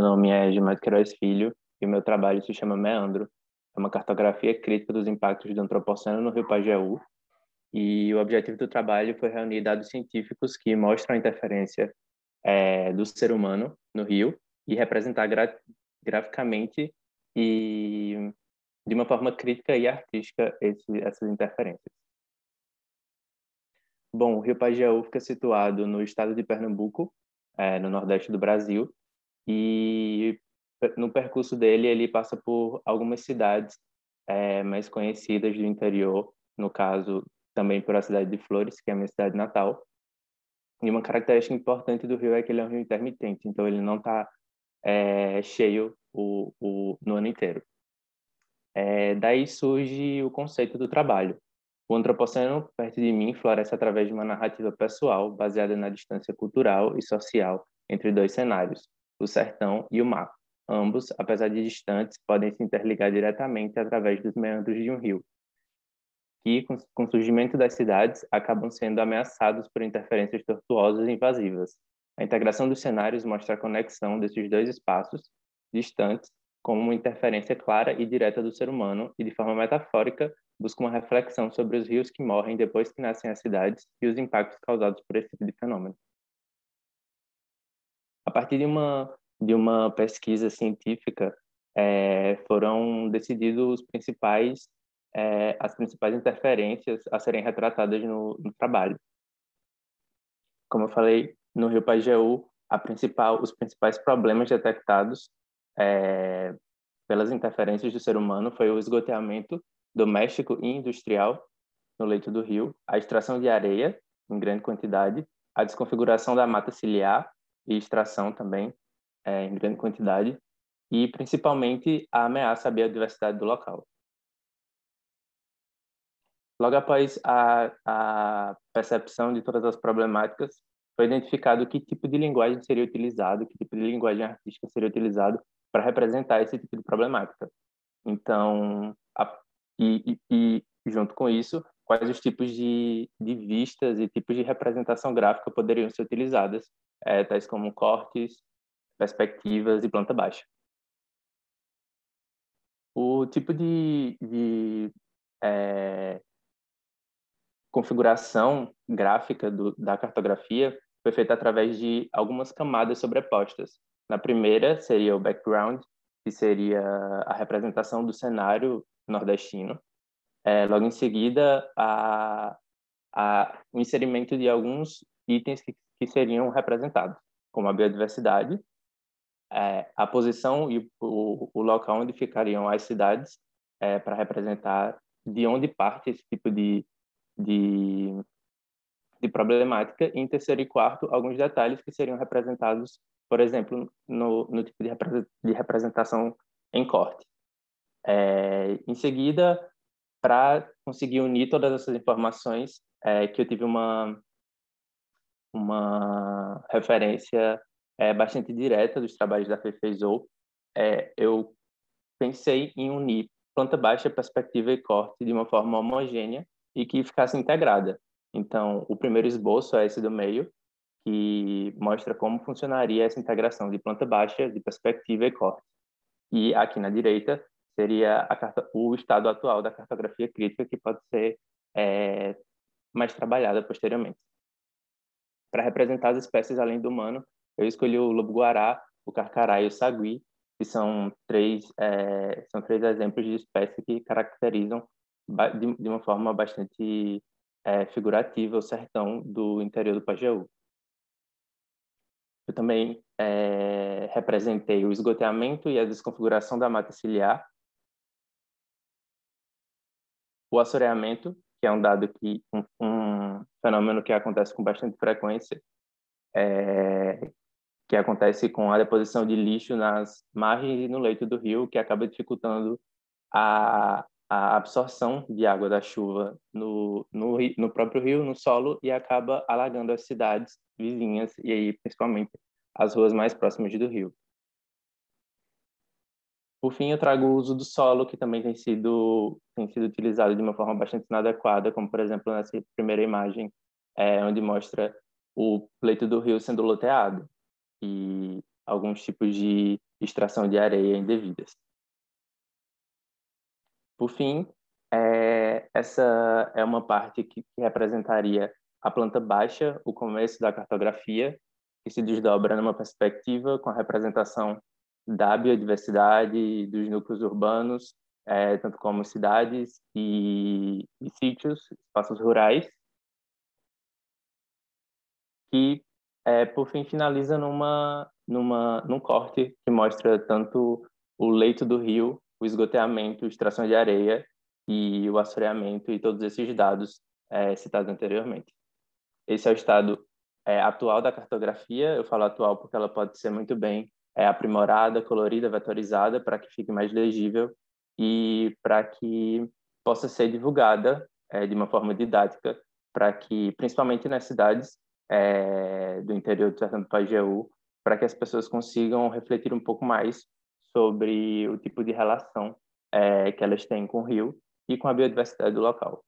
nome é Gilmar Queiroz Filho e o meu trabalho se chama Meandro. É uma cartografia crítica dos impactos do antropoceno no Rio Pajeú. E o objetivo do trabalho foi reunir dados científicos que mostram a interferência do ser humano no rio e representar graficamente e de uma forma crítica e artística essas interferências. Bom, o Rio Pajeú fica situado no estado de Pernambuco, no nordeste do Brasil, e no percurso dele ele passa por algumas cidades mais conhecidas do interior, no caso também por a cidade de Flores, que é a minha cidade natal. E uma característica importante do rio é que ele é um rio intermitente, então ele não está cheio no ano inteiro. Daí surge o conceito do trabalho. O antropoceno, perto de mim, floresce através de uma narrativa pessoal baseada na distância cultural e social entre dois cenários, o sertão e o mar. Ambos, apesar de distantes, podem se interligar diretamente através dos meandros de um rio, que, com o surgimento das cidades, acabam sendo ameaçados por interferências tortuosas e invasivas. A integração dos cenários mostra a conexão desses dois espaços distantes como uma interferência clara e direta do ser humano e, de forma metafórica, busca uma reflexão sobre os rios que morrem depois que nascem as cidades e os impactos causados por esse tipo de fenômeno. A partir de uma pesquisa científica, foram decididos as principais interferências a serem retratadas no trabalho. Como eu falei, no Rio Pajeú, os principais problemas detectados pelas interferências do ser humano foi o esgotamento doméstico e industrial no leito do rio, a extração de areia em grande quantidade, a desconfiguração da mata ciliar e extração também em grande quantidade, e principalmente a ameaça à biodiversidade do local. Logo após a percepção de todas as problemáticas, foi identificado que tipo de linguagem seria utilizado, que tipo de linguagem artística seria utilizado para representar esse tipo de problemática. Então, junto com isso, quais os tipos de vistas e tipos de representação gráfica poderiam ser utilizadas, tais como cortes, perspectivas e planta baixa. O tipo de configuração gráfica da cartografia foi feita através de algumas camadas sobrepostas. Na primeira seria o background, que seria a representação do cenário nordestino. Logo em seguida, o inserimento de alguns itens que seriam representados, como a biodiversidade, a posição e o local onde ficariam as cidades, para representar de onde parte esse tipo de problemática, e em terceiro e quarto, alguns detalhes que seriam representados, por exemplo, no tipo de representação em corte. Em seguida, para conseguir unir todas essas informações, que eu tive uma referência bastante direta dos trabalhos da Fefezou, eu pensei em unir planta baixa, perspectiva e corte de uma forma homogênea e que ficasse integrada. Então, o primeiro esboço é esse do meio, que mostra como funcionaria essa integração de planta baixa, de perspectiva e corte. E aqui na direita seria o estado atual da cartografia crítica, que pode ser mais trabalhada posteriormente. Para representar as espécies além do humano, eu escolhi o lobo-guará, o carcará e o sagui, que são três exemplos de espécies que caracterizam de uma forma bastante figurativa o sertão do interior do Pajeú. Eu também representei o esgotamento e a desconfiguração da mata ciliar, o assoreamento, que é um dado um fenômeno que acontece com bastante frequência, que acontece com a deposição de lixo nas margens e no leito do rio, que acaba dificultando a absorção de água da chuva no próprio rio, no solo, e acaba alagando as cidades vizinhas e aí principalmente as ruas mais próximas do rio. Por fim, eu trago o uso do solo, que também tem sido utilizado de uma forma bastante inadequada, como, por exemplo, nessa primeira imagem, onde mostra o leito do rio sendo loteado e alguns tipos de extração de areia indevidas. Por fim, essa é uma parte que representaria a planta baixa, o começo da cartografia, que se desdobra numa perspectiva com a representação da biodiversidade, dos núcleos urbanos, tanto como cidades e sítios, espaços rurais, que, por fim, finaliza num corte que mostra tanto o leito do rio, o esgotamento, extração de areia e o assoreamento e todos esses dados citados anteriormente. Esse é o estado atual da cartografia. Eu falo atual porque ela pode ser muito bem aprimorada, colorida, vetorizada, para que fique mais legível e para que possa ser divulgada de uma forma didática, para que, principalmente nas cidades do interior do Sertão do Pajeú, para que as pessoas consigam refletir um pouco mais sobre o tipo de relação que elas têm com o rio e com a biodiversidade do local.